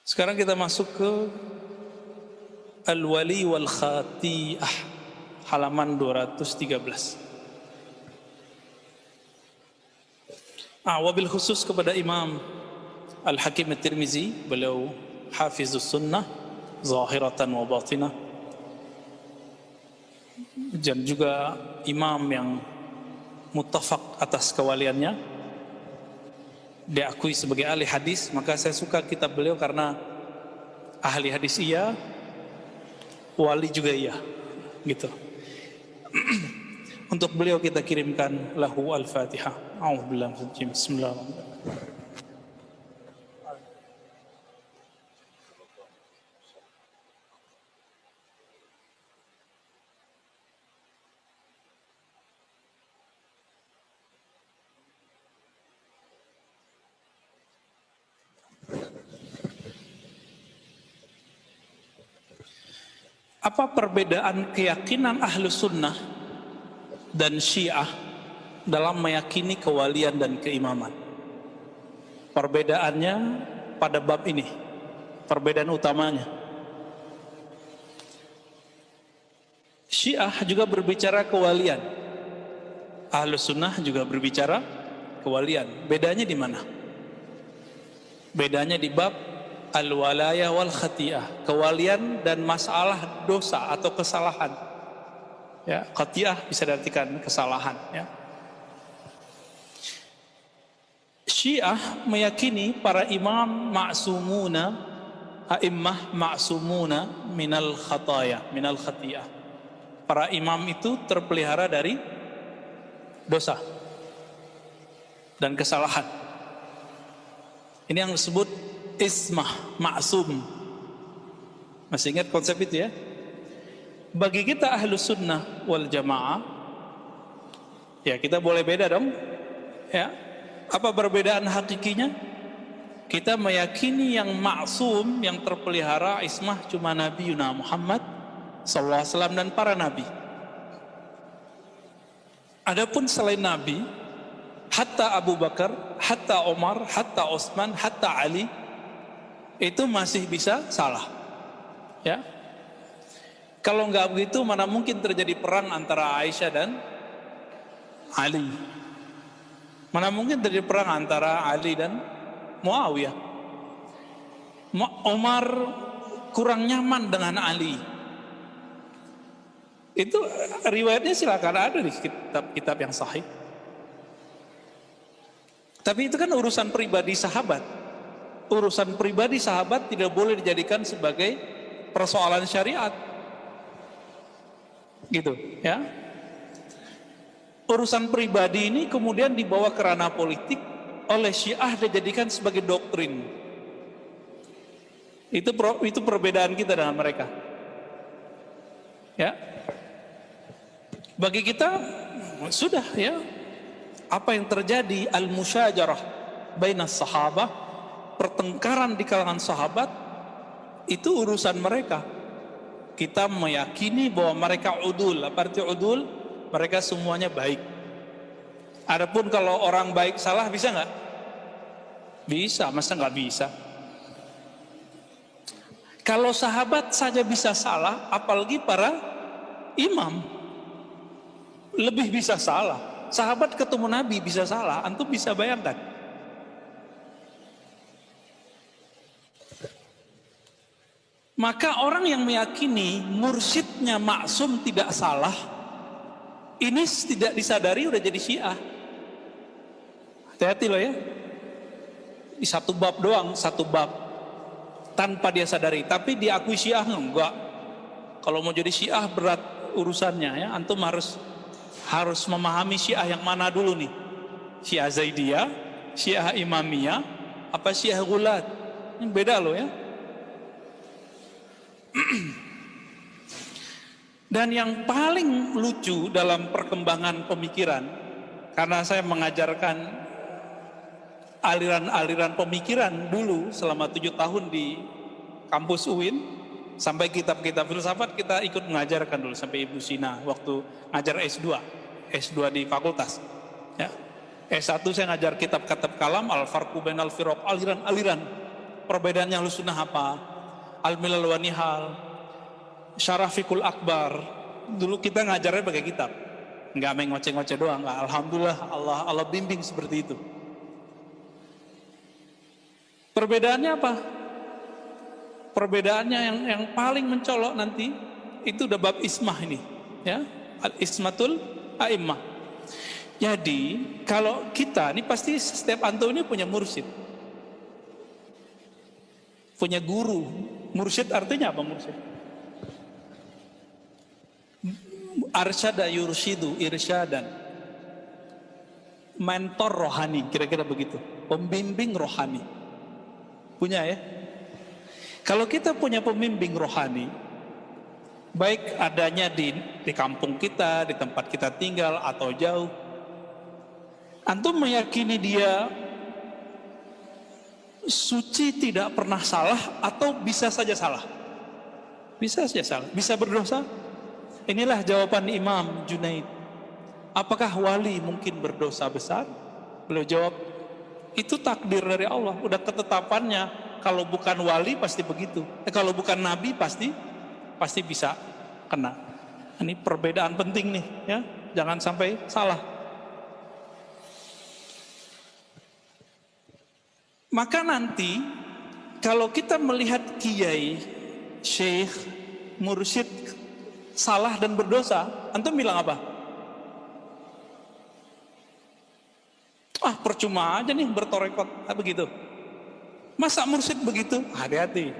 Sekarang kita masuk ke Al-Wali wal Khati'ah, halaman 213. Wabil khusus kepada Imam Al-Hakim At-Tirmizi, beliau Hafizus Sunnah zahiratan wa batinah, dan juga imam yang muttafaq atas kewaliannya, diakui sebagai ahli hadis. Maka saya suka kitab beliau karena ahli hadis iya, wali juga iya, gitu. Untuk beliau kita kirimkan lahu al-Fatihah. A'udzubillahi minasyaitonir rajim. Bismillahirrahmanirrahim. Apa perbedaan keyakinan Ahlus Sunnah dan Syiah dalam meyakini kewalian dan keimaman? Perbedaannya pada bab ini, perbedaan utamanya. Syiah juga berbicara kewalian, Ahlus Sunnah juga berbicara kewalian. Bedanya di mana? Bedanya di bab al-walaya wal khati'ah, kewalian dan masalah dosa atau kesalahan. Ya, khati'ah bisa diartikan kesalahan, ya. Syiah meyakini para imam ma'sumuna, a'immah ma'sumuna minal khataya, minal khati'ah. Para imam itu terpelihara dari dosa dan kesalahan. Ini yang disebut ismah, ma'sum. Masih ingat konsep itu ya? Bagi kita Ahlus Sunnah wal Jamaah, ya kita boleh beda dong, ya. Apa perbedaan hakikinya? Kita meyakini yang ma'sum, yang terpelihara ismah cuma Nabi Yuna Muhammad sallallahu alaihi wasallam dan para nabi. Adapun selain Nabi, hatta Abu Bakar, hatta Umar, hatta Utsman, hatta Ali, itu masih bisa salah, ya. Kalau nggak begitu, mana mungkin terjadi perang antara Aisyah dan Ali? Mana mungkin terjadi perang antara Ali dan Muawiyah? Umar kurang nyaman dengan Ali. Itu riwayatnya silakan ada di kitab-kitab yang sahih. Tapi itu kan urusan pribadi sahabat. Urusan pribadi sahabat tidak boleh dijadikan sebagai persoalan syariat, gitu ya. Urusan pribadi ini kemudian dibawa ke ranah politik oleh Syiah, dijadikan sebagai doktrin. Itu perbedaan kita dengan mereka, ya. Bagi kita sudah, ya, apa yang terjadi al-musyajarah bainas sahabah, pertengkaran di kalangan sahabat, itu urusan mereka. Kita meyakini bahwa mereka udul. Apa arti udul? Mereka semuanya baik. Adapun kalau orang baik salah, bisa nggak? Bisa, masa nggak bisa? Kalau sahabat saja bisa salah, apalagi para imam lebih bisa salah. Sahabat ketemu Nabi bisa salah, antum bisa bayangkan. Maka orang yang meyakini mursyidnya maksum tidak salah, ini tidak disadari udah jadi Syiah. Hati-hati loh ya. Di satu bab doang, satu bab, tanpa dia sadari. Tapi diakui Syiah enggak. Kalau mau jadi Syiah berat urusannya, ya. Antum harus memahami Syiah yang mana dulu nih. Syiah Zaidiyah, Syiah Imamiyah, apa Syiah Ghulat. Ini beda loh ya. Dan yang paling lucu dalam perkembangan pemikiran, karena saya mengajarkan aliran-aliran pemikiran dulu selama 7 tahun di kampus UIN, sampai kitab-kitab filsafat kita ikut mengajarkan dulu, sampai Ibnu Sina waktu ngajar S2 di fakultas, ya. S1 saya ngajar kitab kalam, al-farqu bainal firaq, aliran-aliran Perbedaannya Ahlus Sunnah apa? Al-Milal wa Nihal, Syarafikul Akbar. Dulu kita ngajarnya pakai kitab, nggak main ngoceh-ngoceh doang. Nggak. Alhamdulillah Allah bimbing seperti itu. Perbedaannya apa? Perbedaannya yang paling mencolok nanti itu udah bab ismah ini, ya, al-ismatul a'immah. Jadi kalau kita ini pasti setiap antum ini punya mursyid, punya guru. Mursyid artinya apa mursyid? Arsyada yursyidu irsyadan, mentor rohani, kira-kira begitu, pembimbing rohani. Punya ya. Kalau kita punya pembimbing rohani, baik adanya di kampung kita, di tempat kita tinggal atau jauh, antum meyakini dia suci, tidak pernah salah, atau bisa saja salah? Bisa saja salah, bisa berdosa. Inilah jawaban Imam Junaid. Apakah wali mungkin berdosa besar? Beliau jawab, itu takdir dari Allah, udah ketetapannya. Kalau bukan wali pasti begitu. Kalau bukan nabi pasti bisa kena. Ini perbedaan penting nih, ya. Jangan sampai salah. Maka nanti kalau kita melihat kiai, syekh, mursyid salah dan berdosa, antum bilang apa? Ah, percuma aja nih bertorekot, begitu. Masa mursyid begitu? Hati-hati.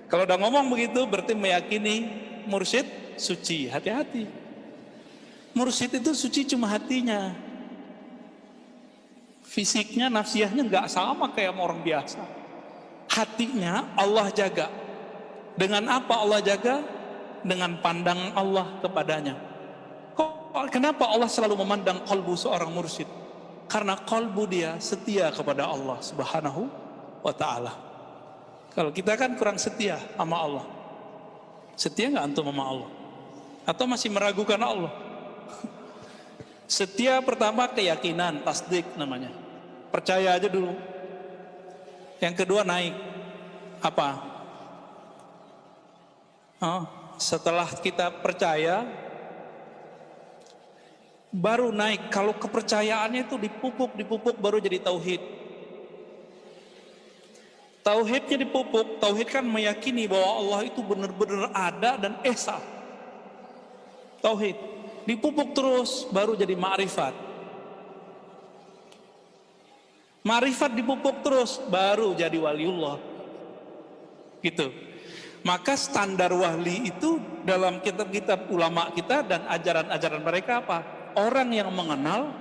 Kalau udah ngomong begitu berarti meyakini mursyid suci. Hati-hati. Mursyid itu suci cuma hatinya. Fisiknya, nafsiyahnya nggak sama kayak orang biasa. Hatinya Allah jaga. Dengan apa Allah jaga? Dengan pandangan Allah kepadanya. Kenapa Allah selalu memandang kalbu seorang mursyid? Karena kalbu dia setia kepada Allah Subhanahu wa ta'ala. Kalau kita kan kurang setia sama Allah. Setia nggak antum sama Allah? Atau masih meragukan Allah? Setia pertama keyakinan, tasdik namanya. Percaya aja dulu. Yang kedua naik. Apa? Setelah kita percaya, baru naik. Kalau kepercayaannya itu dipupuk baru jadi tauhid. Tauhidnya dipupuk. Tauhid kan meyakini bahwa Allah itu benar-benar ada dan esa. Tauhid dipupuk terus baru jadi ma'rifat. Ma'rifat dipupuk terus baru jadi waliullah. Gitu. Maka standar wali itu dalam kitab-kitab ulama kita dan ajaran-ajaran mereka apa? Orang yang mengenal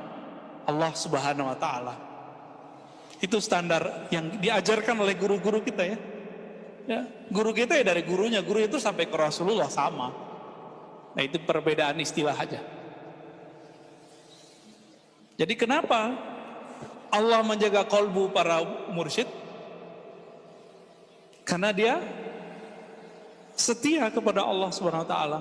Allah Subhanahu wa ta'ala. Itu standar yang diajarkan oleh guru-guru kita ya. Guru kita ya dari gurunya, guru itu sampai ke Rasulullah sama. Nah itu perbedaan istilah aja. Jadi kenapa Allah menjaga kolbu para mursyid? Karena dia setia kepada Allah Subhanahu wa ta'ala.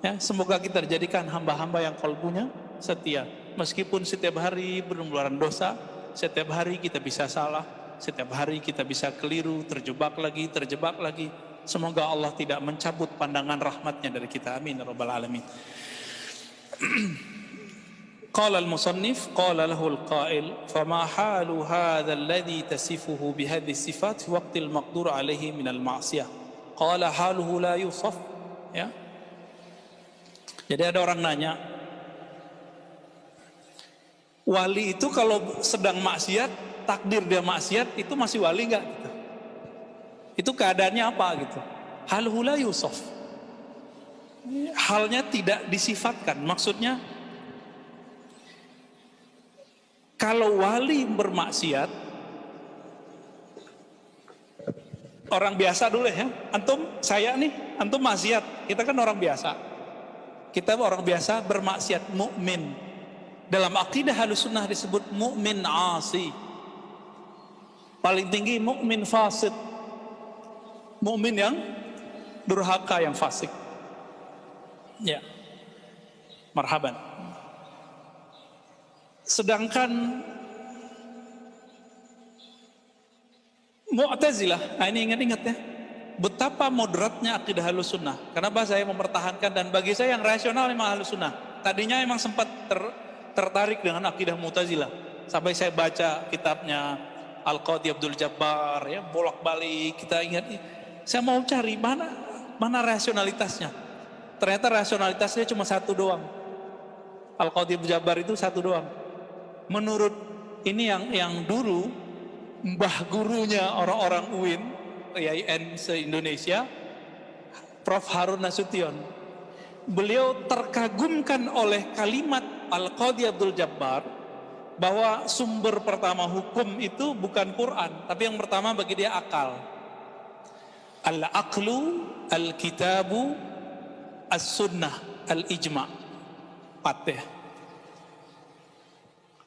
Ya, semoga kita dijadikan hamba-hamba yang kolbunya setia. Meskipun setiap hari bermularan dosa, setiap hari kita bisa salah, setiap hari kita bisa keliru, terjebak lagi. Semoga Allah tidak mencabut pandangan rahmatnya dari kita. Amin ya rabbal alamin. Qala al-musannif, qala lahu al-qail, fama halu hadha alladhi tasifuhu bihadhihi sifat fi waqti al-maqdur alayhi min al-ma'siyah. Qala haluhu la yusaf. Ya. Jadi ada orang nanya, wali itu kalau sedang maksiat, takdir dia maksiat, itu masih wali enggak gitu? Itu keadaannya apa gitu? Haluhu la yusaf. Halnya tidak disifatkan. Maksudnya kalau wali bermaksiat, orang biasa dulu ya. Antum maksiat. Kita kan orang biasa. Kita orang biasa bermaksiat, mukmin. Dalam akidah Ahlussunnah disebut mukmin asi. Paling tinggi mukmin fasik. Mukmin yang durhaka, yang fasik. Ya. Marhaban. Sedangkan Mu'tazilah, nah ini ingat-ingat ya, betapa moderatnya akidah Ahlus Sunnah. Kenapa saya mempertahankan, dan bagi saya yang rasional memang Ahlus Sunnah. Tadinya emang sempat tertarik dengan akidah Mu'tazilah, sampai saya baca kitabnya Al-Qadhi Abdul Jabbar, ya, bolak-balik kita ingat. Saya mau cari mana rasionalitasnya. Ternyata rasionalitasnya cuma satu doang. Al-Qadhi Abdul Jabbar itu satu doang. Menurut ini yang dulu mbah gurunya orang-orang UIN, IAIN se-Indonesia, Prof. Harun Nasution. Beliau terkagumkan oleh kalimat Al-Qadhi Abdul Jabbar bahwa sumber pertama hukum itu bukan Quran, tapi yang pertama bagi dia akal. Al-aqlu, al-kitabu, as-sunnah, al-ijma'. Patih.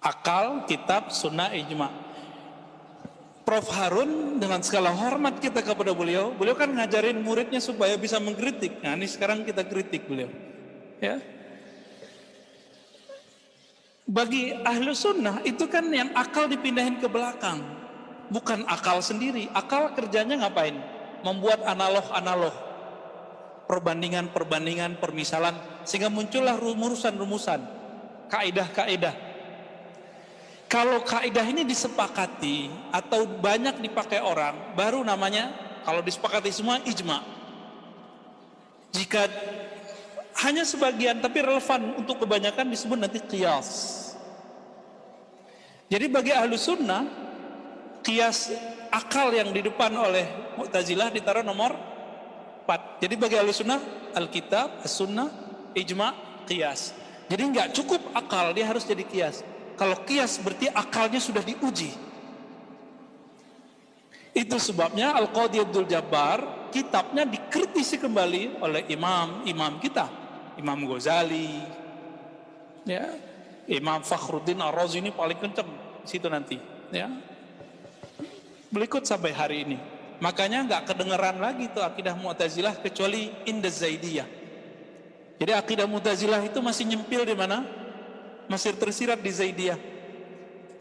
Akal, kitab, sunnah, ijma'. Prof. Harun, dengan segala hormat kita kepada beliau kan ngajarin muridnya supaya bisa mengkritik. Nah ini sekarang kita kritik beliau, ya. Bagi ahlu sunnah itu kan yang akal dipindahin ke belakang, bukan akal sendiri. Akal kerjanya ngapain? Membuat analog-analog, perbandingan-perbandingan, permisalan, sehingga muncullah rumusan-rumusan, kaidah-kaidah. Kalau kaidah ini disepakati atau banyak dipakai orang, baru namanya, kalau disepakati semua, ijma. Jika hanya sebagian tapi relevan untuk kebanyakan, disebut nanti qiyas. Jadi bagi ahlu sunnah, qiyas, akal yang di depan oleh Mu'tazilah ditaruh nomor 4. Jadi bagi ahlu sunnah, Alkitab, as-sunnah, ijma', qiyas. Jadi nggak cukup akal, dia harus jadi qiyas. Kalau qiyas berarti akalnya sudah diuji. Itu sebabnya Al-Qadhi Abdul Jabbar kitabnya dikritisi kembali oleh imam kita, Imam Ghazali, ya, Imam Fakhruddin Ar-Razi, ini paling kenceng di situ nanti, ya. Berikut sampai hari ini. Makanya nggak kedengeran lagi tuh akidah Mu'tazilah kecuali inda Zaidiyah. Jadi akidah Mu'tazilah itu masih nyempil di mana? Masih tersirat di Zaidiyah,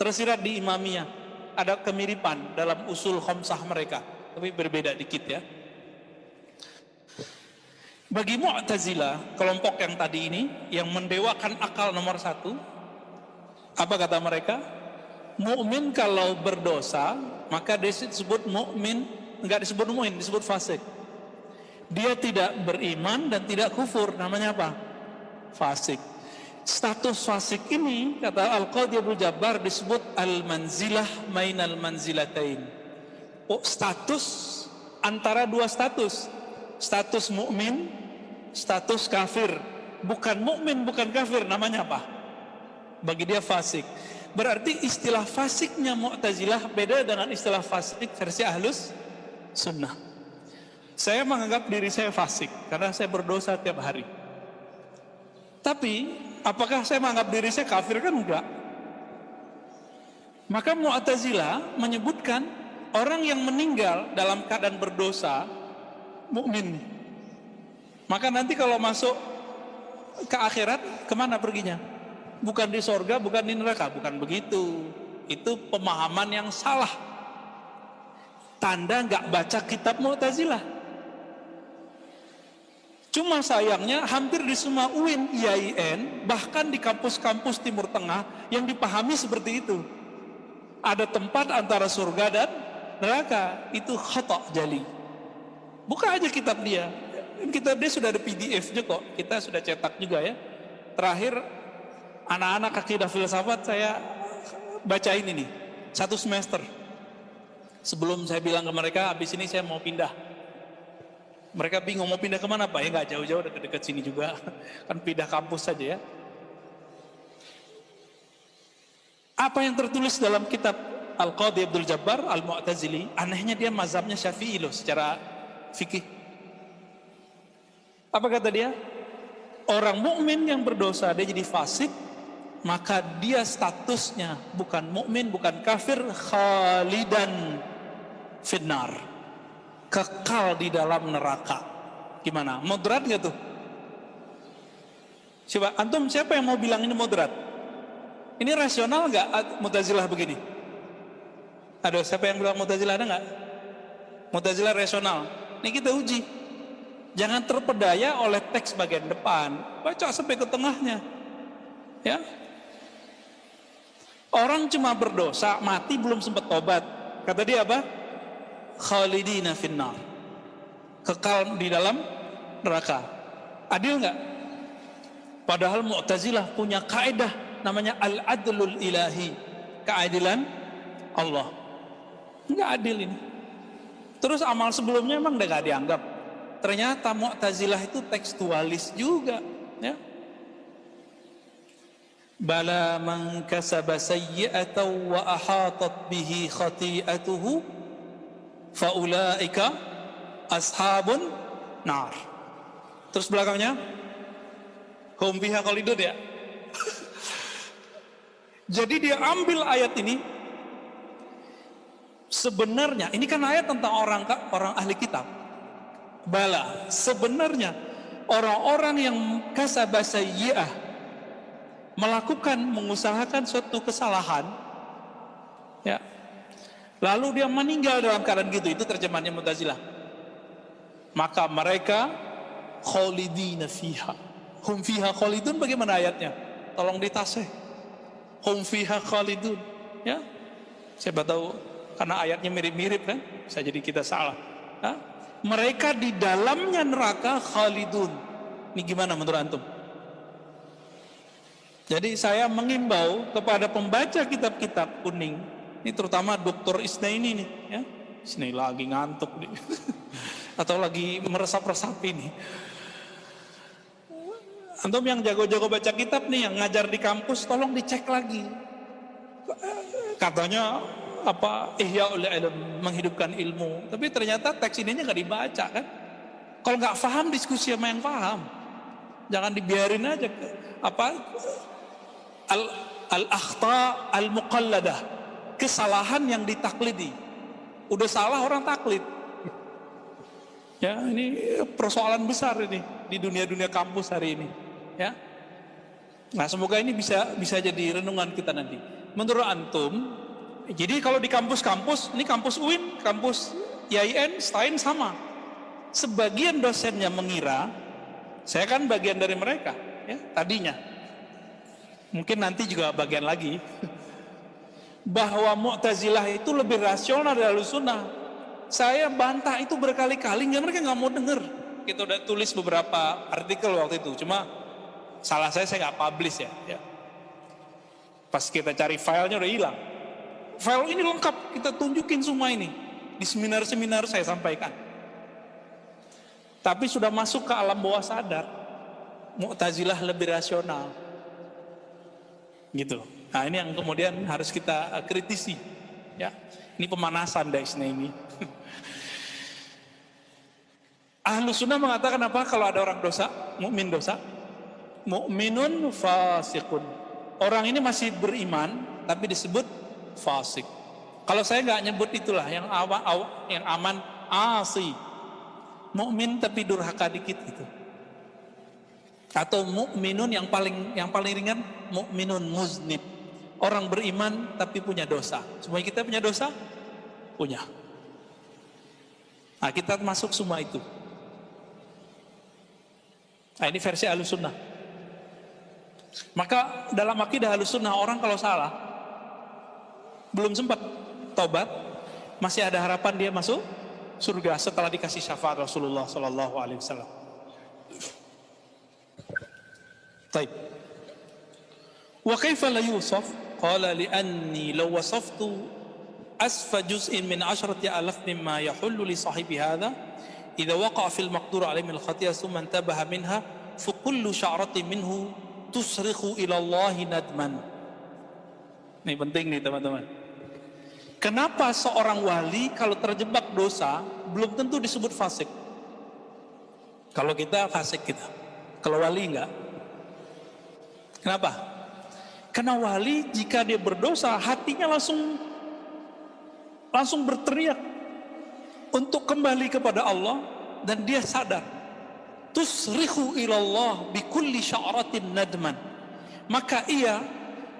tersirat di Imamiyah. Ada kemiripan dalam usul khamsah mereka, tapi berbeda dikit ya. Bagi Mu'tazilah, kelompok yang tadi ini, yang mendewakan akal nomor 1, apa kata mereka? Mukmin kalau berdosa, maka disebut mukmin, enggak disebut mukmin, disebut fasik. Dia tidak beriman dan tidak kufur, namanya apa? Fasik. Status fasik ini, kata Al-Qadhi Abdul Jabbar, disebut al-manzilah mainal manzilatain. Oh, status antara dua status. Status mukmin, status kafir. Bukan mukmin, bukan kafir, namanya apa? Bagi dia fasik. Berarti istilah fasiknya Mu'tazilah beda dengan istilah fasik versi Ahlus Sunnah. Saya menganggap diri saya fasik karena saya berdosa tiap hari. Tapi apakah saya menganggap diri saya kafir? Kan enggak. Maka Mu'tazilah menyebutkan orang yang meninggal dalam keadaan berdosa mukmin. Maka nanti kalau masuk ke akhirat, kemana perginya? Bukan di sorga, bukan di neraka, bukan begitu. Itu pemahaman yang salah. Tanda enggak baca kitab Mu'tazilah. Cuma sayangnya hampir di semua UIN, IAIN, bahkan di kampus-kampus Timur Tengah yang dipahami seperti itu. Ada tempat antara surga dan neraka, itu khata' jali. Buka aja kitab dia. Kitab dia sudah ada PDF-nya kok. Kita sudah cetak juga ya. Terakhir anak-anak akidah filsafat saya bacain ini 1 semester. Sebelum saya bilang ke mereka, habis ini saya mau pindah. Mereka bingung mau pindah kemana Pak? Ya nggak jauh-jauh, dekat-dekat sini juga. Kan pindah kampus saja ya. Apa yang tertulis dalam kitab Al-Qadhi Abdul Jabbar Al-Mu'tazili, anehnya dia mazhabnya Syafi'i loh secara fikih. Apa kata dia? Orang mukmin yang berdosa dia jadi fasik, maka dia statusnya bukan mukmin, bukan kafir, khalidan finnar, kekal di dalam neraka. Gimana? Moderat nggak tuh? Coba antum, siapa yang mau bilang ini moderat? Ini rasional nggak Mu'tazilah begini? Ada siapa yang bilang Mu'tazilah, ada nggak? Mu'tazilah rasional. Ini kita uji. Jangan terpedaya oleh teks bagian depan, baca sampai ke tengahnya. Ya. Orang cuma berdosa, mati belum sempat tobat. Kata dia apa? Khalidina finnar. Kekal di dalam neraka. Adil nggak? Padahal Mu'tazilah punya kaidah namanya al-adlul ilahi, keadilan Allah. Nggak adil ini. Terus amal sebelumnya emang udah nggak dianggap. Ternyata Mu'tazilah itu tekstualis juga, ya. Bala man kasaba sayyi'atan wa ahatat bihi khati'atuhu faulaika ashabun nar. Terus belakangnya hum fiha khalidun, ya. Jadi dia ambil ayat ini. Sebenarnya ini kan ayat tentang orang ahli kitab. Bala, sebenarnya orang-orang yang kasaba sayyi'ah, melakukan, mengusahakan suatu kesalahan, ya, lalu dia meninggal dalam keadaan gitu, itu terjemahannya Mu'tazilah, maka mereka khalidina fiha. Hum fiha khalidun bagaimana ayatnya? Tolong ditasih. Hum fiha khalidun, ya. Siapa tahu karena ayatnya mirip-mirip kan, bisa jadi kita salah. Ya? Mereka di dalamnya neraka khalidun. Ini gimana menurut antum? Jadi saya mengimbau kepada pembaca kitab-kitab kuning, ini terutama Dr. Isnaini nih, ya. Isnaini lagi ngantuk nih. Atau lagi meresap-resap ini. Antum yang jago-jago baca kitab nih, yang ngajar di kampus, tolong dicek lagi. Katanya apa, ihya'ul ilm, menghidupkan ilmu, tapi ternyata teks ininya nggak dibaca kan. Kalau nggak paham, diskusi sama yang paham, jangan dibiarin aja al-akhta al-muqalladah, kesalahan yang ditaklidi. Udah salah orang taklid, ya. Ini persoalan besar ini di dunia kampus hari ini, ya. Nah, semoga ini bisa jadi renungan kita nanti. Menurut antum, jadi kalau di kampus-kampus, ini kampus UIN, kampus IAIN, STAIN sama. Sebagian dosennya mengira, saya kan bagian dari mereka, ya, tadinya. Mungkin nanti juga bagian lagi. Bahwa Mu'tazilah itu lebih rasional dari Ahlussunnah. Saya bantah itu berkali-kali, mereka nggak mau denger. Kita udah tulis beberapa artikel waktu itu, cuma salah saya nggak publish, ya. Pas kita cari filenya udah hilang. File ini lengkap, kita tunjukin semua ini. Di seminar-seminar saya sampaikan. Tapi sudah masuk ke alam bawah sadar, Mu'tazilah lebih rasional. Gitu. Nah, ini yang kemudian harus kita kritisi. Ya. Ini pemanasan dari ini. Ahlussunnah mengatakan apa kalau ada orang dosa, mukmin dosa? Mu'minun fasiqun. Orang ini masih beriman, tapi disebut fasik. Kalau saya nggak nyebut itulah yang aman, asi, mukmin tapi durhaka dikit gitu. Atau mukminun yang paling ringan, mukminun muznib, orang beriman tapi punya dosa. Semua kita punya dosa, punya. Nah, kita masuk semua itu. Nah, ini versi Ahlussunnah. Maka dalam akidah Ahlussunnah, orang kalau salah, belum sempat tobat, masih ada harapan dia masuk surga setelah dikasih syafaat Rasulullah sallallahu alaihi wasallam. Baik. Wa kaifa la yusaf? Qala li'anni law wasaftu asfa juz'in min 10,000 mimma yahullu li sahibi hadha idza waqa'a fil maqdur alaihi min al-khati'ah thumma intabaha minha fa kullu sya'ratin minhu tusrikhu ila Allah nadman. Ini penting nih teman-teman. Kenapa seorang wali kalau terjebak dosa belum tentu disebut fasik? Kalau kita fasik kita, kalau wali enggak. Kenapa? Karena wali jika dia berdosa, hatinya langsung berteriak untuk kembali kepada Allah, dan dia sadar. Tusrihu ilallah bikulli sya'ratin nadman. Maka ia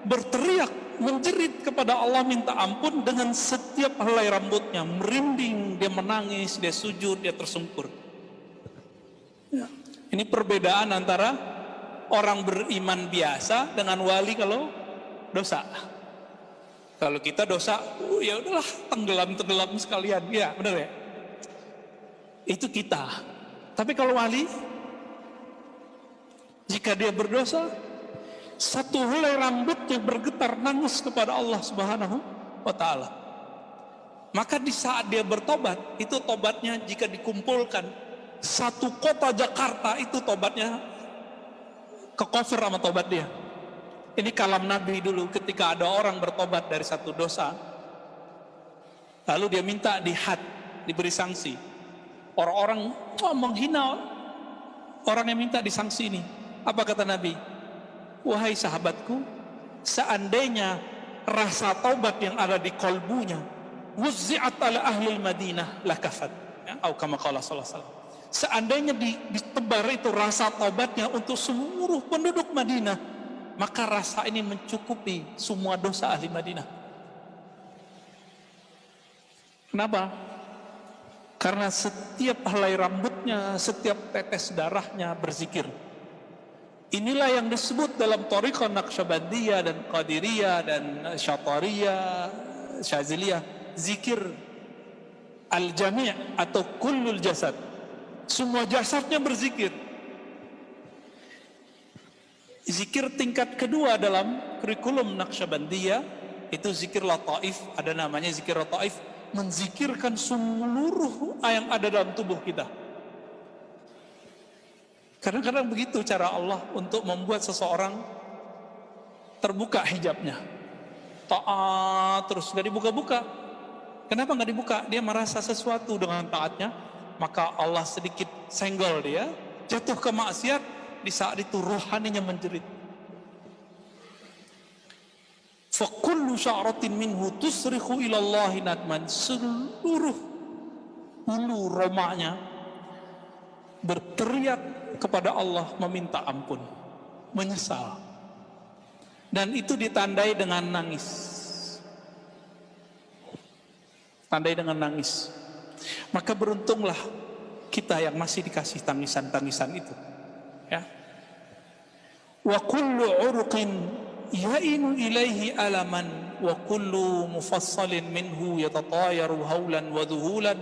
berteriak menjerit kepada Allah minta ampun dengan setiap helai rambutnya, merinding, dia menangis, dia sujud, dia tersungkur. Ya. Ini perbedaan antara orang beriman biasa dengan wali kalau dosa. Kalau kita dosa, ya udahlah, tenggelam sekalian, ya benar ya. Itu kita. Tapi kalau wali, jika dia berdosa, satu helai rambutnya bergetar nangis kepada Allah Subhanahu wa Ta'ala. Maka di saat dia bertobat, itu tobatnya jika dikumpulkan satu kota Jakarta, itu tobatnya ke cover sama tobat dia. Ini kalam Nabi dulu ketika ada orang bertobat dari satu dosa, lalu dia minta dihad, diberi sanksi. Orang-orang menghina orang yang minta disanksi ini. Apa kata Nabi? Wahai sahabatku, seandainya rasa taubat yang ada di kalbunya wuzzi'at ala ahli Madinah la kafat, ya, atau kama qala sallallahu alaihi wasallam. Seandainya ditebar itu rasa taubatnya untuk seluruh penduduk Madinah, maka rasa ini mencukupi semua dosa ahli Madinah. Kenapa? Karena setiap helai rambutnya, setiap tetes darahnya berzikir. Inilah yang disebut dalam thariqah Naqsyabandiyah dan Qadiriyah dan Syatariyah, Syaziliyah, zikir al-jami' atau kullul jasad. Semua jasadnya berzikir. Zikir tingkat kedua dalam kurikulum Naqsyabandiyah itu zikir lataif, ada namanya zikir lataif, menzikirkan seluruh yang ada dalam tubuh kita. Kadang-kadang begitu cara Allah untuk membuat seseorang terbuka hijabnya. Taat terus, gak dibuka-buka. Kenapa gak dibuka? Dia merasa sesuatu dengan taatnya, maka Allah sedikit senggol dia, jatuh ke maksiat. Di saat itu rohaninya menjerit. Fakullu sya'ratin minhu tusrihu ilallahi nadman. Seluruh bulu romanya berteriak kepada Allah meminta ampun, menyesal. Dan itu ditandai dengan nangis. Tandai dengan nangis. Maka beruntunglah kita yang masih dikasih tangisan-tangisan itu. Ya. Wa kullu urqin ya'inu ilaihi alaman wa kullu mufassalin minhu yatatayaru haulan wa dhuhulan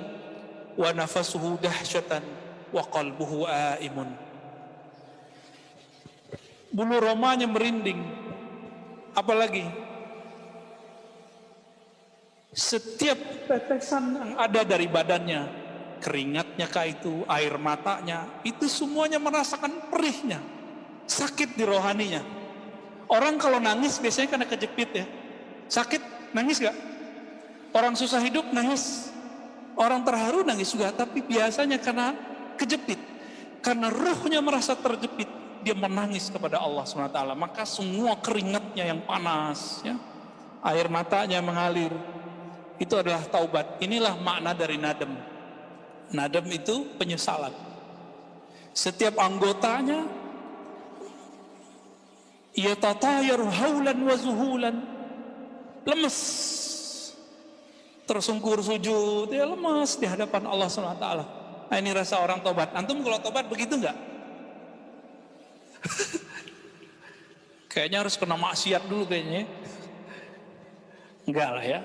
wa nafasuhu dahsyatan wa qalbuhu aimun. Bulu romanya merinding. Apalagi setiap tetesan yang ada dari badannya, keringatnya kah itu, air matanya, itu semuanya merasakan perihnya, sakit di rohaninya. Orang kalau nangis biasanya karena kejepit ya. Sakit, nangis gak? Orang susah hidup nangis, orang terharu nangis juga. Tapi biasanya karena kejepit, karena ruhnya merasa terjepit, dia menangis kepada Allah SWT. Maka semua keringatnya yang panas ya, air matanya mengalir, itu adalah taubat. Inilah makna dari nadam. Nadam itu penyesalan. Setiap anggotanya yatatayaru haulan wa zuhulan, lemes, tersungkur sujud, dia lemas di hadapan Allah SWT. Nah, ini rasa orang tobat. Antum kalau tobat begitu enggak? Kayaknya harus kena maksiat dulu kayaknya. Enggak lah ya.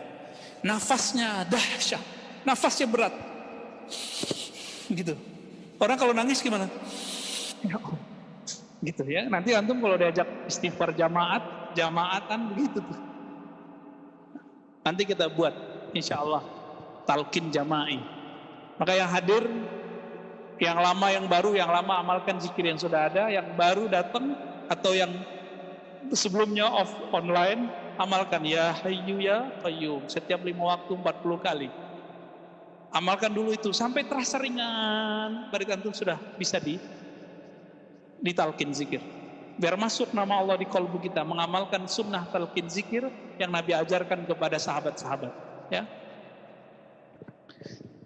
Nafasnya dahsyat, nafasnya berat. Gitu. Orang kalau nangis gimana? Gitu ya. Nanti antum kalau diajak istighfar jamaatan begitu tuh. Nanti kita buat insyaallah talqin jama'i. Maka yang hadir, yang lama yang baru, yang lama amalkan zikir yang sudah ada, yang baru datang atau yang sebelumnya online, amalkan ya hayyu ya qayyum setiap 5 waktu 40 kali. Amalkan dulu itu sampai terasa ringan, baru antum sudah bisa ditalkin zikir. Biar masuk nama Allah di kalbu kita, mengamalkan sunnah talqin zikir yang Nabi ajarkan kepada sahabat-sahabat. Ya.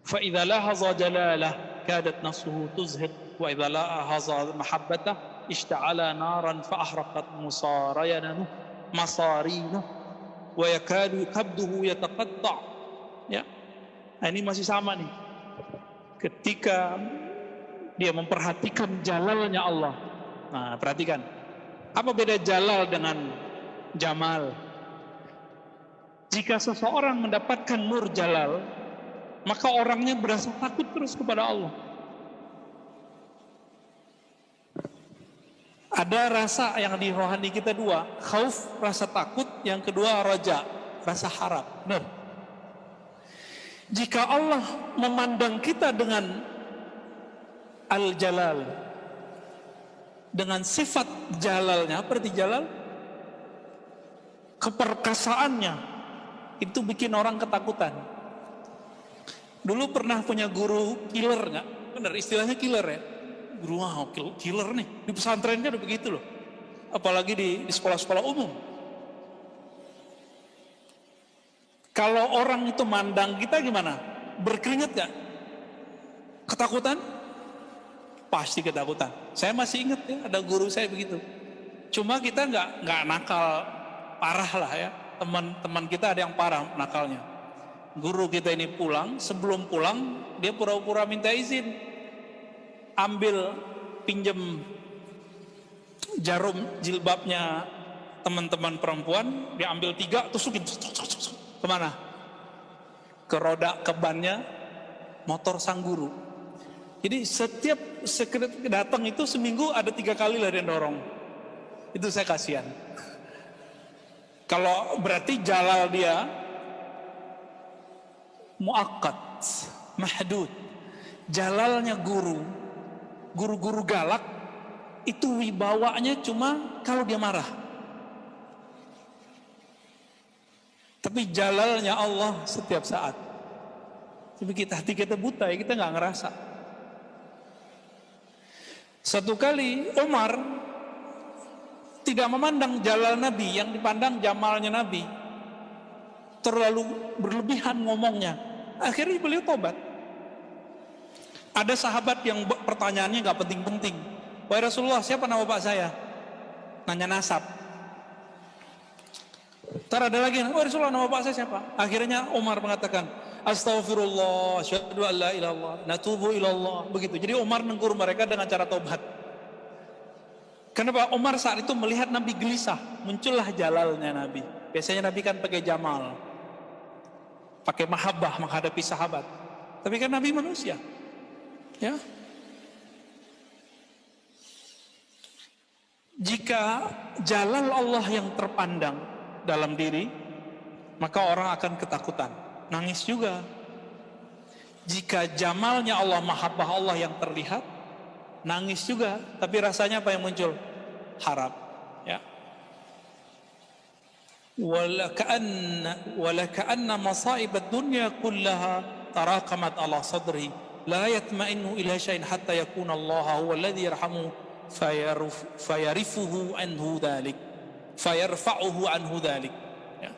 Fa idza lahaza jalalah kadat nafsuhu tuzhid wa idza lahaza mahabbatah ishta'ala naran fa ahraqat masarinuh. wa yakadu kabduhu yataqatta'. Ya. Nah, ini masih sama nih. Ketika dia memperhatikan jalalnya Allah. Nah, perhatikan. Apa beda jalal dengan jamal? Jika seseorang mendapatkan nur jalal, maka orangnya berasa takut terus kepada Allah. Ada rasa yang di rohani kita dua, khauf, rasa takut, yang kedua raja, rasa harap. Benar. Jika Allah memandang kita dengan al-jalal, dengan sifat jalalnya, apa arti jalal? Keperkasaannya, itu bikin orang ketakutan. Dulu pernah punya guru killer nggak? Benar, istilahnya killer ya. Guru, wow, killer nih. Di pesantrennya udah begitu loh. Apalagi di sekolah-sekolah umum. Kalau orang itu mandang kita gimana? Berkeringat gak? Ketakutan? Pasti ketakutan. Saya masih ingat ya, ada guru saya begitu. Cuma kita nggak nakal parah lah ya. Teman-teman kita ada yang parah nakalnya. Guru kita ini pulang, sebelum pulang dia pura-pura minta izin, ambil pinjem jarum jilbabnya teman-teman perempuan, dia ambil 3, tusukin. Kemana? Ke roda kebannya motor sang guru. Jadi setiap datang itu seminggu ada 3 kali lah dia dorong. Itu saya kasihan. Kalau berarti jalal dia muakkad, mahdud. Jalalnya guru-guru galak itu wibawanya cuma kalau dia marah. Tapi jalalnya Allah setiap saat. Tapi hati kita buta ya, kita nggak ngerasa. Satu kali Umar tidak memandang jalal Nabi, yang dipandang jamalnya Nabi. Terlalu berlebihan ngomongnya. Akhirnya beliau tobat. Ada sahabat yang pertanyaannya gak penting-penting. Wahai Rasulullah, siapa nama bapak saya? Nanya nasab. Ntar ada lagi, wahai Rasulullah, nama bapak saya siapa? Akhirnya Umar mengatakan, Astaghfirullah, asyhadu an la ilaha illallah, natubu ilallah. Begitu. Jadi Umar menegur mereka dengan cara tobat. Kenapa? Umar saat itu melihat Nabi gelisah, muncullah jalalnya Nabi. Biasanya Nabi kan pakai jamal, pakai mahabbah menghadapi sahabat. Tapi kan Nabi manusia, ya. Jika jalal Allah yang terpandang dalam diri, maka orang akan ketakutan, nangis juga. Jika jamalnya Allah, mahabbah Allah yang terlihat, nangis juga, tapi rasanya apa yang muncul? Harap, ya. Wala ka'anna masaib ad-dunya kullaha taraqamat ala sadri la yatma'innu ila syai'in hatta yakuna Allah huwa alladhi yarhamu fayarifuhu anhu dhalik fayarfa'uhu anhu dhalik, ya.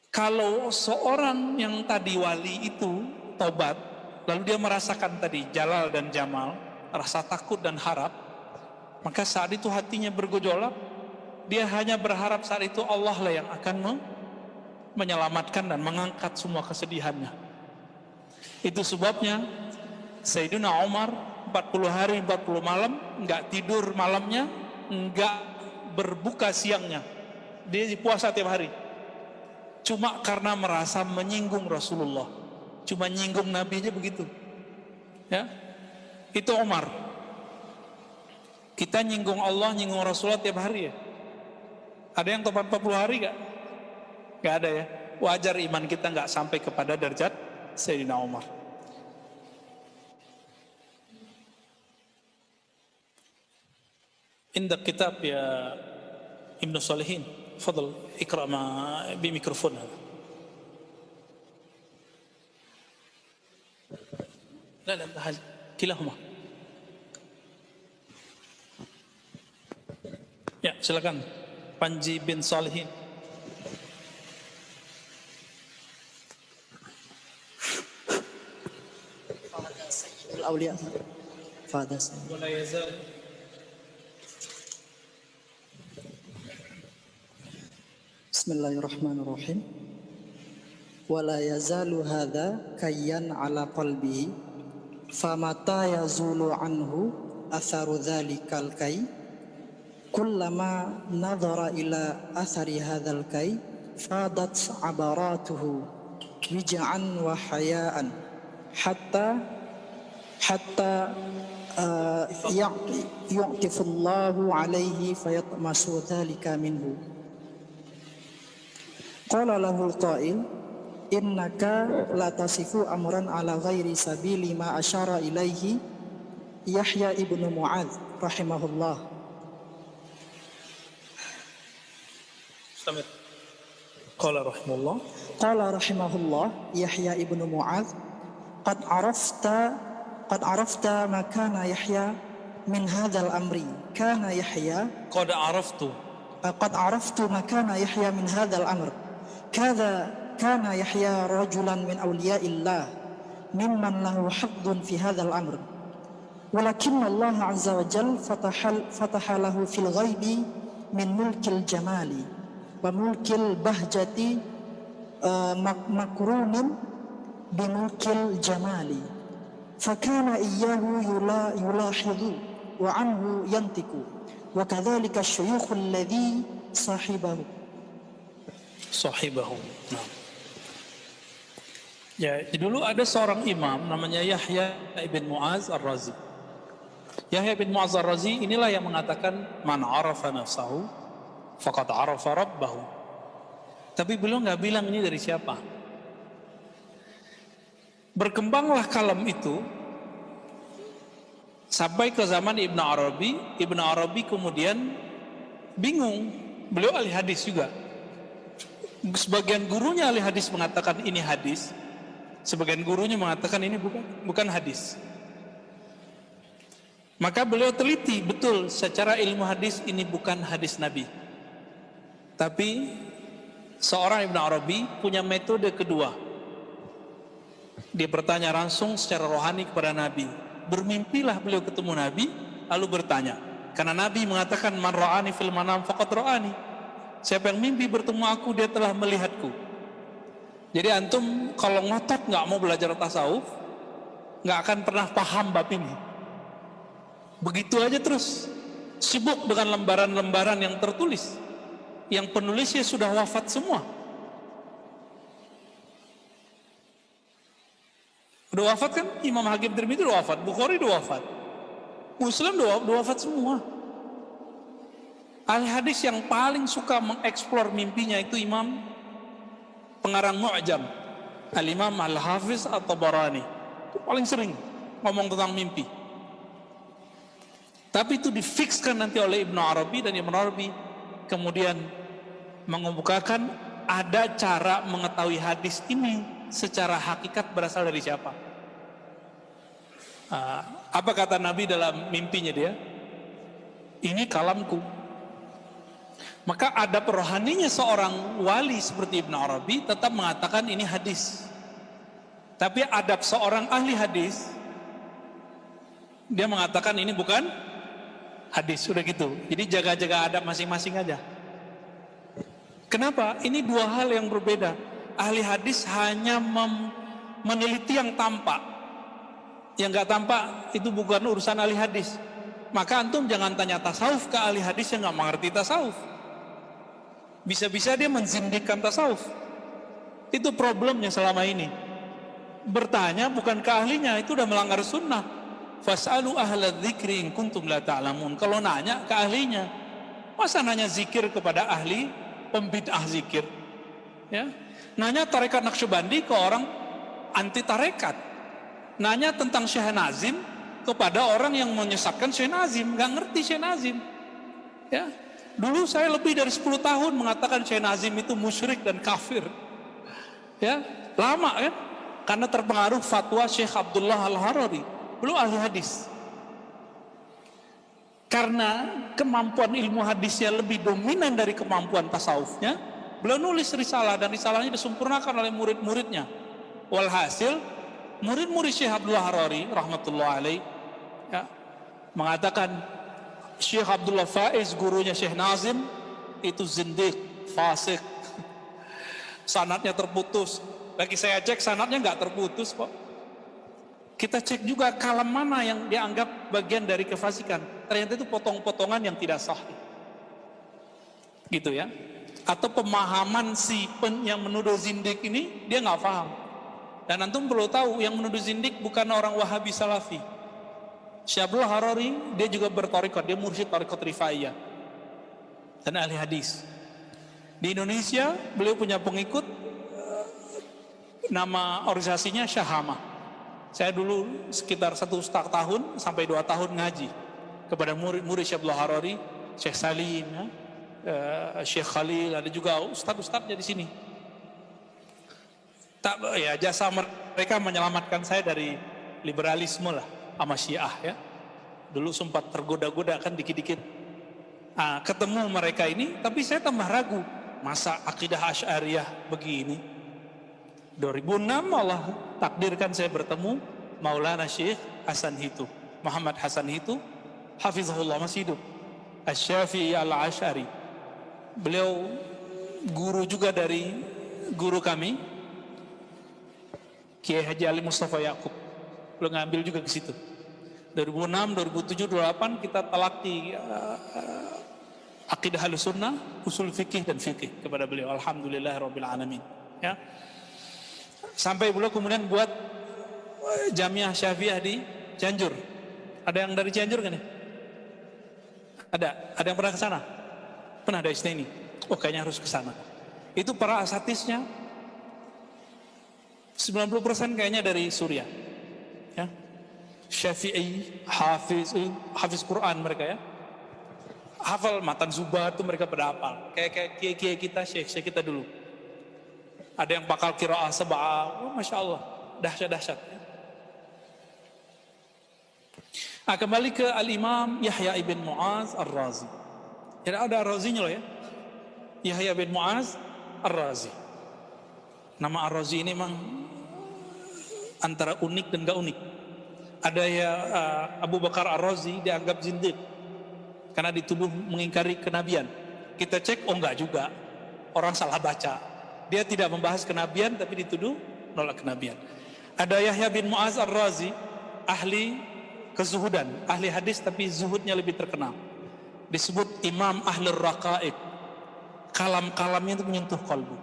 Kalau seorang yang tadi wali itu tobat, lalu dia merasakan tadi jalal dan jamal, rasa takut dan harap, maka saat itu hatinya bergejolak. Dia hanya berharap saat itu Allah lah yang akan menyelamatkan dan mengangkat semua kesedihannya. Itu sebabnya Sayyidina Umar 40 hari 40 malam enggak tidur malamnya, enggak berbuka siangnya. Dia puasa tiap hari. Cuma karena merasa menyinggung Rasulullah. Cuma nyinggung Nabi aja begitu. Ya. Itu Umar. Kita nyinggung Allah, nyinggung Rasulullah tiap hari ya. Ada yang tobat 40 hari gak? Gak ada ya. Wajar iman kita gak sampai kepada derajat Sayyidina Umar. Indak kitab ya Ibnu Salihin. Fadl ikra ma bimikrofon. لا هل كلاهما. Ya, silakan Panji bin Salihin. Sayyidul Auliya. Fadha Wala yazal Bismillahirrahmanirrahim. Wala yazalu hadha kayyan ala qalbihi famata yazulu anhu atharu dhalikal kay kullama nadhara ila athari hadzal kay fadat abaratuhu wij'an wa hayaan hatta yu'tifullahu alaihi fayatmasu dhalika minhu. Qala lahul qail innaka la tasifu amran ala ghairi sabili ma asyara ilaihi Yahya ibnu Mu'adz rahimahullah. Qala rahimahullah. Qala rahimahullah Yahya ibnu Mu'adz qad arafta ma kana Yahya min hadzal amri kana Yahya Qad araftu ma kana Yahya min hadzal amr كان يحيى رجلا من أولياء الله ممن له حظ في هذا الأمر ولكن الله عز وجل فتح له في الغيب من ملك الجمال وملك البهجة مقرون بملك الجمال فكان إياه يلاحظ وعنه ينطق وكذلك الشيوخ الذي صاحبه. Nah. Ya, dulu ada seorang imam namanya Yahya ibn Mu'adz ar-Razi. Yahya ibn Mu'adz ar-Razi inilah yang mengatakan man arafa nafsahu faqad arafa rabbahu. Tapi beliau nggak bilang ini dari siapa. Berkembanglah kalam itu sampai ke zaman Ibn Arabi. Ibn Arabi kemudian bingung. Beliau ahli hadis juga. Sebagian gurunya ahli hadis mengatakan ini hadis, sebagian gurunya mengatakan ini bukan hadis. Maka beliau teliti betul secara ilmu hadis ini bukan hadis Nabi. Tapi seorang Ibn Arabi punya metode kedua. Dia bertanya langsung secara rohani kepada Nabi. Bermimpilah beliau ketemu Nabi lalu bertanya. Karena Nabi mengatakan man ra'ani fil manam faqad ra'ani. Siapa yang mimpi bertemu aku dia telah melihatku. Jadi antum kalau ngotot nggak mau belajar tasawuf nggak akan pernah paham bab ini. Begitu aja terus sibuk dengan lembaran-lembaran yang tertulis, yang penulisnya sudah wafat semua. Udah wafat kan? Imam Hakim Tirmidzi udah wafat, Bukhari udah wafat, Muslim udah wafat semua. Ahli hadis yang paling suka mengeksplor mimpinya itu imam pengarang Mu'jam, Al-Imam Al-Hafiz At-Tabarani. Itu paling sering ngomong tentang mimpi. Tapi itu difikskan nanti oleh Ibn Arabi, dan Ibn Arabi kemudian mengemukakan ada cara mengetahui hadis ini secara hakikat berasal dari siapa. Apa kata Nabi dalam mimpinya dia? Ini kalamku. Maka adab rohaninya seorang wali seperti Ibn Arabi tetap mengatakan ini hadis. Tapi adab seorang ahli hadis, dia mengatakan ini bukan hadis. Sudah gitu. Jadi jaga-jaga adab masing-masing aja. Kenapa? Ini dua hal yang berbeda. Ahli hadis hanya meneliti yang tampak. Yang gak tampak itu bukan urusan ahli hadis. Maka antum jangan tanya tasawuf ke ahli hadis yang gak mengerti tasawuf. Bisa-bisa dia menzindikkan tasawuf. Itu problemnya selama ini. Bertanya bukan ke ahlinya, itu udah melanggar sunnah. Fas'alu ahla dzikri in kuntum la ta'lamun. Kalau nanya ke ahlinya. Masa nanya zikir kepada ahli pembid'ah zikir? Ya. Nanya tarekat Naqsyabandi ke orang anti tarekat. Nanya tentang Syekh Nazim kepada orang yang menyesatkan Syekh Nazim, nggak ngerti Syekh Nazim. Ya. Dulu saya lebih dari 10 tahun mengatakan Syekh Nazim itu musyrik dan kafir. Ya, lama kan? Karena terpengaruh fatwa Syekh Abdullah Al-Harari. Belum ahli hadis. Karena kemampuan ilmu hadisnya lebih dominan dari kemampuan tasawufnya, beliau nulis risalah, dan risalahnya disempurnakan oleh murid-muridnya. Walhasil, murid-murid Syekh Abdullah Harari rahmatullah alaih ya, mengatakan Syekh Abdullah Faiz gurunya Syekh Nazim itu zindiq, fasik. sanadnya terputus. Lagi saya cek sanadnya nggak terputus kok. Kita cek juga kalam mana yang dianggap bagian dari kefasikan. Ternyata itu potong-potongan yang tidak sahih. Gitu ya. Atau pemahaman si yang menuduh zindik ini dia nggak paham. Dan antum perlu tahu yang menuduh zindik bukan orang Wahabi Salafi. Syaibul Harari dia juga bertorikot, dia mursyid torikot Rifaiyah dan ahli hadis. Di Indonesia beliau punya pengikut, nama organisasinya Syahamah. Saya dulu sekitar 1,5 tahun sampai 2 tahun ngaji kepada murid-murid Syaibul Harari, Syekh Salim, ya, Syekh Khalil, ada juga ustadz-ustadznya di sini. Ya, jasa mereka menyelamatkan saya dari liberalisme lah sama Syiah ya. Dulu sempat tergoda-goda kan dikit-dikit. Ketemu mereka ini, tapi saya tambah ragu. Masa akidah Asy'ariyah begini? 2006 Allah takdirkan saya bertemu Maulana Syekh Hasan Hitu, Muhammad Hasan Hitu, hafizahullah, masih hidup, Asy-Syafi'i Al-Asy'ari. Beliau guru juga dari guru kami Kiai Haji Ali Mustafa Yaqub. Beliau ngambil juga ke situ. 2006, 2007, 2008 kita talaki akidah Ahlussunnah, usul fikih dan fikih kepada beliau. Alhamdulillahirabbil alamin. Ya. Sampai beliau kemudian buat Jamiah Syafi'iyah di Cianjur. Ada yang dari Cianjur kan ya? Ada yang pernah ke sana? Pernah dari sini? Oh, kayaknya harus ke sana. Itu para asatisnya 90% kayaknya dari Suriah. Ya. Syafi'i, hafiz Quran mereka ya. Hafal matan Zubat itu mereka pada hafal. Kayak kiai kita, syekh kita dulu. Ada yang pakal qiraah sab'ah. Oh, Masya Allah, dahsyat. Kembali ke Al-Imam Yahya ibn Mu'az Ar-Razi. Jadi ada Ar-Razinya loh ya. Yahya ibn Mu'az Ar-Razi. Nama Ar-Razi ini memang antara unik dan gak unik. Ada ya Abu Bakar Ar-Razi dianggap zindiq karena dituduh mengingkari kenabian. Kita cek, oh enggak juga. Orang salah baca. Dia tidak membahas kenabian tapi dituduh nolak kenabian. Ada Yahya bin Mu'az Ar-Razi, ahli kezuhudan, ahli hadis tapi zuhudnya lebih terkenal. Disebut Imam Ahlur Raqaib. Kalam-kalamnya itu menyentuh kalbu.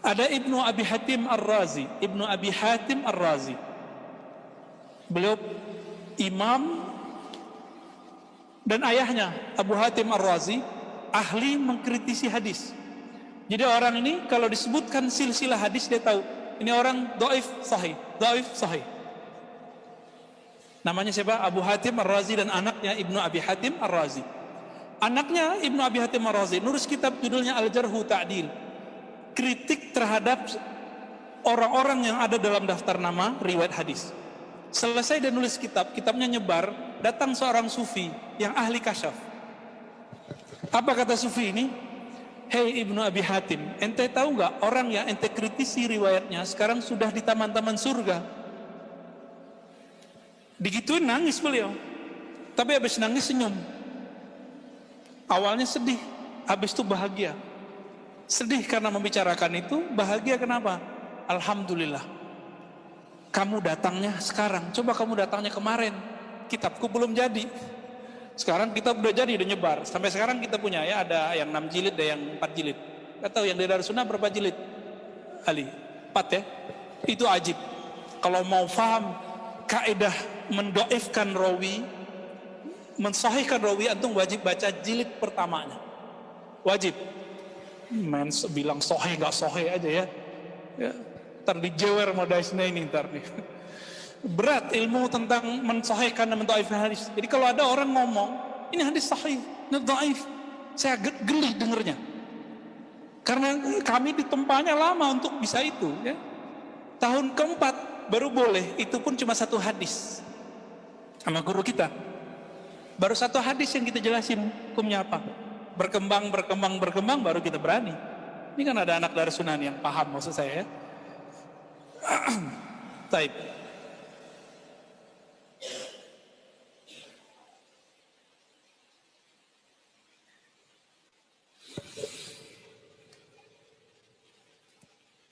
Ada Ibnu Abi Hatim Ar-Razi. Ibnu Abi Hatim Ar-Razi, beliau imam, dan ayahnya Abu Hatim Ar-Razi ahli mengkritisi hadis. Jadi orang ini kalau disebutkan silsilah hadis dia tahu ini orang dhaif sahih. Namanya siapa? Abu Hatim Ar-Razi dan anaknya Ibnu Abi Hatim Ar-Razi. Anaknya Ibnu Abi Hatim Ar-Razi nulis kitab judulnya Al-Jarh Ta'dil. Kritik terhadap orang-orang yang ada dalam daftar nama riwayat hadis. Selesai dia nulis kitabnya nyebar, datang seorang sufi yang ahli kasyaf. Apa kata sufi ini? Hei Ibnu Abi Hatim, ente tahu nggak orang yang ente kritisi riwayatnya sekarang sudah di taman-taman surga? Digituin nangis beliau, tapi habis nangis senyum. Awalnya sedih, habis itu bahagia. Sedih karena membicarakan itu, bahagia kenapa? Alhamdulillah. Kamu datangnya sekarang, coba kamu datangnya kemarin, kitabku belum jadi. Sekarang kitab udah jadi, udah nyebar. Sampai sekarang kita punya ya, ada yang 6 jilid, ada yang 4 jilid. Gak tahu yang dari Darussunnah berapa jilid? Ali, 4 ya. Itu ajib. Kalau mau paham kaidah mendoifkan rawi, mensahihkan rawi, antum wajib baca jilid pertamanya. Wajib. Bilang sahih gak sahih aja ya. Ntar dijewer modasnya ini ntar nih. Berat ilmu tentang mensahihkan dan mendoifkan hadis. Jadi kalau ada orang ngomong ini hadis sahih, ini dhaif, saya geli dengernya. Karena kami ditempanya lama untuk bisa itu ya. Tahun keempat baru boleh, itu pun cuma 1 hadis sama guru kita. Baru 1 hadis yang kita jelasin hukumnya apa. Berkembang baru kita berani. Ini kan ada anak Darussunnah yang paham maksud saya ya. Taib.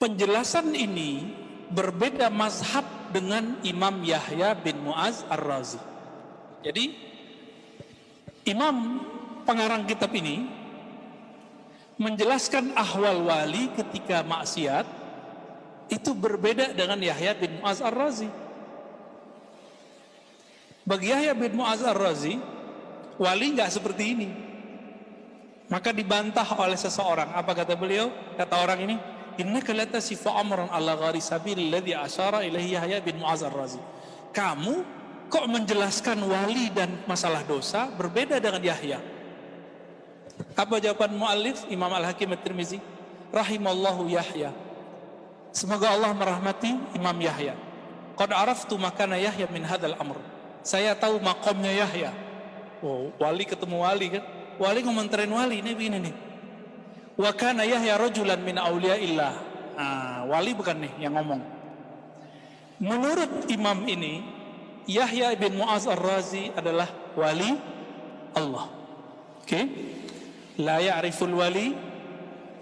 penjelasan ini berbeda mazhab dengan Imam Yahya bin Mu'az Ar-Razi. Jadi imam pengarang kitab ini menjelaskan ahwal wali ketika maksiat itu berbeda dengan Yahya bin Mu'az Ar-Razi. Bagi Yahya bin Mu'az Ar-Razi, wali nggak seperti ini. Maka dibantah oleh seseorang. Apa kata beliau? Kata orang ini, innaka la tasifu amran ala ghairi sabil alladhi asyara ilaihi Yahya bin Mu'az Ar-Razi. Kamu kok menjelaskan wali dan masalah dosa berbeda dengan Yahya? Apa jawaban muallif Imam Al-Hakim At-Tirmizi? Rahimallahu Yahya. Semoga Allah merahmati Imam Yahya. Qad araftu makana Yahya min hadzal amr. Saya tahu makomnya Yahya. Oh, wali ketemu wali kan? Wali ngomentarin wali, ini begini nih. Wa kana Yahya rajulan min auliyaillah. Wali bukan nih yang ngomong. Menurut imam ini, Yahya bin Mu'az Ar-Razi adalah wali Allah. Oke? La ya'riful wali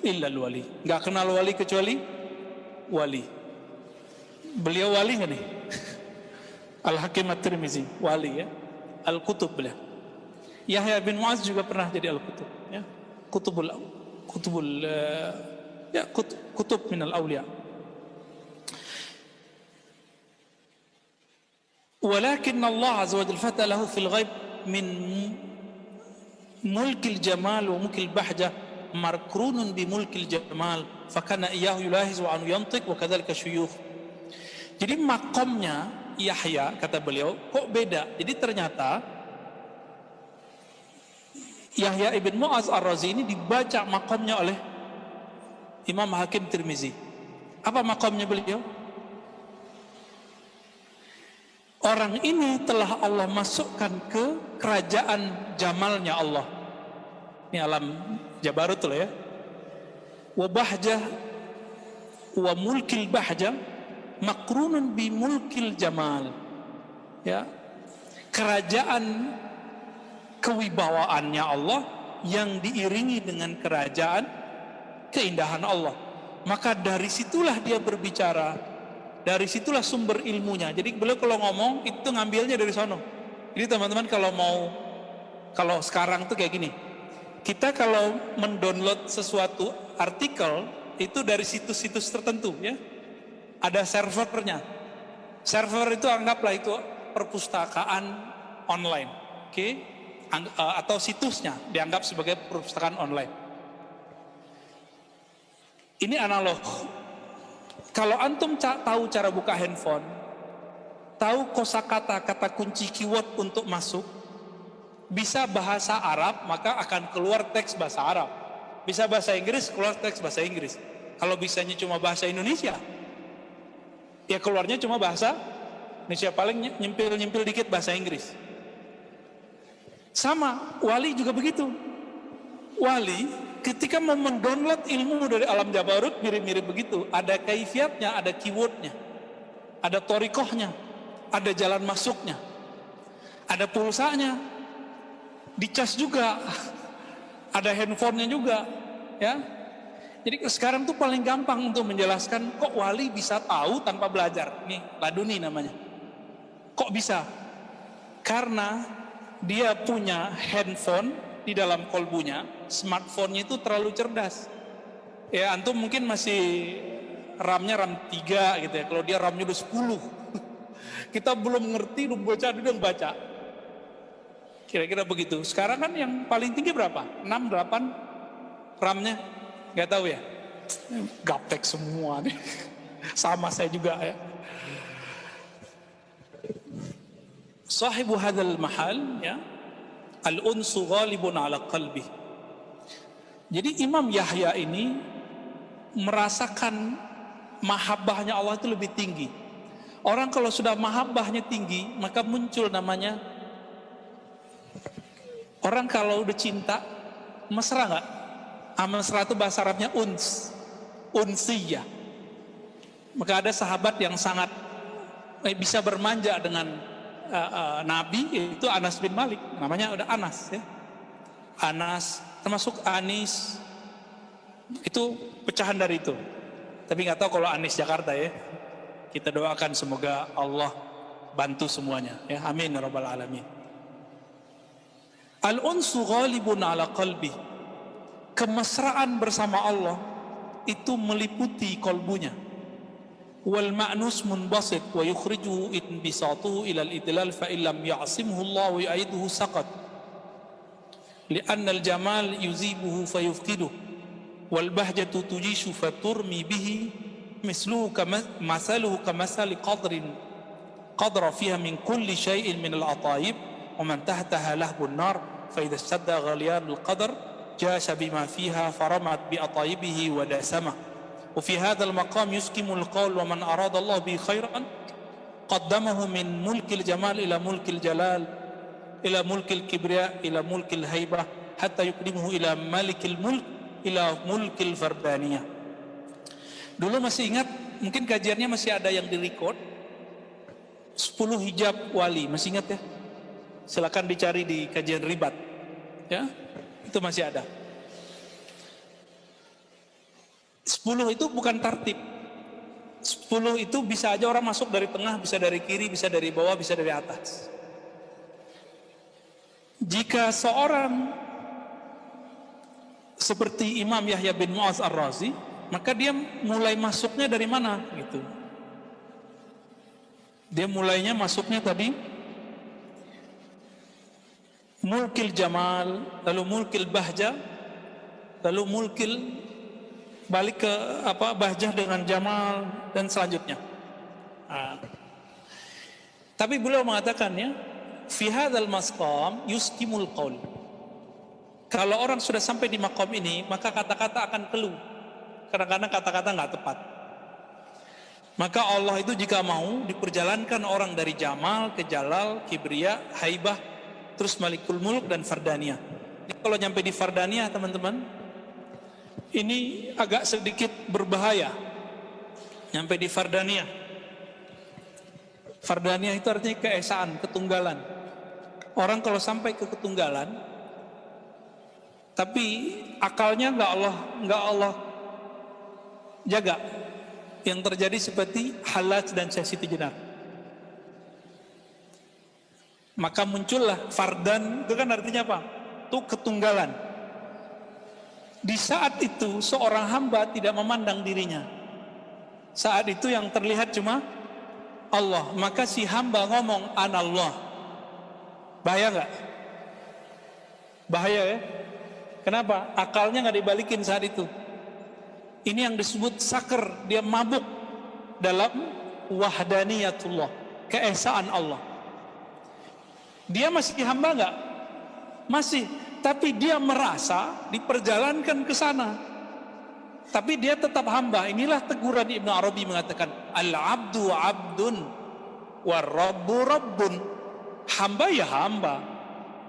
illa al-wali. Enggak kenal wali kecuali wali. Beliau wali enggak nih? Al-Hakim At-Tirmizi, wali ya. Al-Kutub beliau. Yahya bin Mu'az juga pernah jadi Al-Kutub ya. Kutub minal awliya. Walakin Allah azza wa jalla fatalahu fil ghaib min mulkil jamal wa mulkil bahjah markrunun bi mulkil jamal fakana iyahu yulahiz wa anu yantiq wa kadzalika syuyukh. Jadi makomnya Yahya kata beliau kok beda. Jadi ternyata Yahya ibn Mu'az Ar-Razi ini dibaca makomnya oleh Imam Hakim Tirmizi. Apa makomnya beliau? Orang ini telah Allah masukkan ke kerajaan jamalnya Allah. Ini alam Jabarut loh ya. Wa bahjah wa mulkil bahjah makrunun bi mulkil jamal. Ya. Kerajaan kewibawaannya Allah yang diiringi dengan kerajaan keindahan Allah. Maka dari situlah dia berbicara. Dari situlah sumber ilmunya. Jadi beliau kalau ngomong itu ngambilnya dari sono. Jadi teman-teman kalau sekarang tuh kayak gini. Kita kalau mendownload sesuatu artikel itu dari situs-situs tertentu ya. Ada servernya. Server itu anggaplah itu perpustakaan online. Oke? Atau situsnya dianggap sebagai perpustakaan online. Ini analog. Kalau antum tahu cara buka handphone, tahu kosakata kata kunci keyword untuk masuk, bisa bahasa Arab maka akan keluar teks bahasa Arab. Bisa bahasa Inggris keluar teks bahasa Inggris. Kalau bisanya cuma bahasa Indonesia, ya keluarnya cuma bahasa Indonesia, paling nyempil dikit bahasa Inggris. Sama, wali juga begitu. Wali ketika mau mendownload ilmu dari alam Jabarut mirip-mirip begitu. Ada kaifiatnya, ada keywordnya, ada torikohnya, ada jalan masuknya, ada pulsanya, dicas juga, ada handphonenya juga, ya. Jadi sekarang tuh paling gampang untuk menjelaskan kok wali bisa tahu tanpa belajar. Nih, laduni namanya. Kok bisa? Karena dia punya handphone di dalam kolbunya, smartphone-nya itu terlalu cerdas. Ya antum mungkin masih RAM-nya RAM 3 gitu ya. Kalau dia RAM-nya udah 10. Kita belum ngerti, udah baca. Kira-kira begitu. Sekarang kan yang paling tinggi berapa? 6, 8 RAM-nya? Gak tahu ya. Gaptek semua nih. Sama saya juga ya. Sahibu hadzal mahal ya. Al-unsu ghalibun ala qalbi. Jadi Imam Yahya ini merasakan mahabbahnya Allah itu lebih tinggi. Orang kalau sudah mahabbahnya tinggi, maka muncul namanya, orang kalau udah cinta, mesra nggak? Mesra itu bahasa Arabnya unsiyah. Maka ada sahabat yang sangat bisa bermanja dengan Nabi, itu Anas bin Malik, namanya udah Anas ya. Anas termasuk Anis, itu pecahan dari itu. Tapi nggak tahu kalau Anies Jakarta ya. Kita doakan semoga Allah bantu semuanya. Ya, amin ya rabbal alamin. Al-unsu ghalibun ala qalbi. Kemesraan bersama Allah itu meliputi kolbunya. Wal ma'nus munbasit wa yukhrijuhu inbisatuhu ila al-idlal fa illam ya'simhu Allah wa yu'iduhu saqat. Li'anna al-jamal yuzibuhu fayufqiduhu wal bahjatu tujishu faturmi bihi misluhu masaluhu kamasali qadra fiha min kulli shay'in min al-atayib wa man tahtaha lahbun nar fa idha istadda ghaliyan al-qadr jasha bima fiha faramat bi atayibihi wa dasama. Wa fi hadha al-maqam yuskimu al-qawl wa man arada Allah bi khairan qaddamahu min mulkil jamal ila mulkil jalal ila mulkil kibriya ila mulkil haibah hatta yuqdimuhu ila malikil mulk ila mulkil fardaniyah. Dulu masih ingat, mungkin kajiannya masih ada yang direcord, 10 hijab wali, masih ingat ya? Silakan dicari di kajian ribat, ya, itu masih ada. 10 itu bukan tartib. 10 itu bisa aja orang masuk dari tengah, bisa dari kiri, bisa dari bawah, bisa dari atas. Jika seorang seperti Imam Yahya bin Mu'adz Ar-Razi, maka dia mulai masuknya dari mana gitu. Dia mulainya masuknya tadi mulkil jamal, lalu mulkil bahja, lalu mulkil balik ke bahjah dengan jamal dan selanjutnya. Tapi beliau mengatakannya fi hadzal maqam yuskimul qaul. Kalau orang sudah sampai di makom ini, maka kata-kata akan keluh. Kadang-kadang kata-kata nggak tepat. Maka Allah itu jika mau diperjalankan orang dari jamal ke jalal, kibriya, haibah, terus malikul mulk dan fardaniyah. Jadi kalau nyampe di fardaniyah teman-teman, ini agak sedikit berbahaya. Nyampe di fardaniyah. Fardaniyah itu artinya keesaan, ketunggalan. Orang kalau sampai ke ketunggalan, tapi akalnya nggak Allah jaga, yang terjadi seperti Hallaj dan Syekh Siti Jenar. Maka muncullah fardan, itu kan artinya apa? Itu ketunggalan. Di saat itu seorang hamba tidak memandang dirinya. Saat itu yang terlihat cuma Allah. Maka si hamba ngomong anallah. Bahaya nggak? Bahaya ya. Kenapa? Akalnya nggak dibalikin saat itu. Ini yang disebut sakar, dia mabuk dalam wahdaniyatullah, keesaan Allah. Dia masih hamba nggak? Masih, tapi dia merasa diperjalankan ke sana. Tapi dia tetap hamba. Inilah teguran Ibnu Arabi mengatakan, al-abdu abdun war-rabbu rabbun. Hamba ya hamba,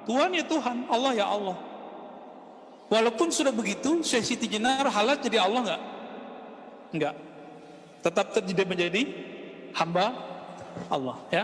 Tuhan ya Tuhan, Allah ya Allah. Walaupun sudah begitu, Syekh Siti Jenar Hallaj jadi Allah enggak? Enggak. Tetap tidak menjadi hamba Allah, ya.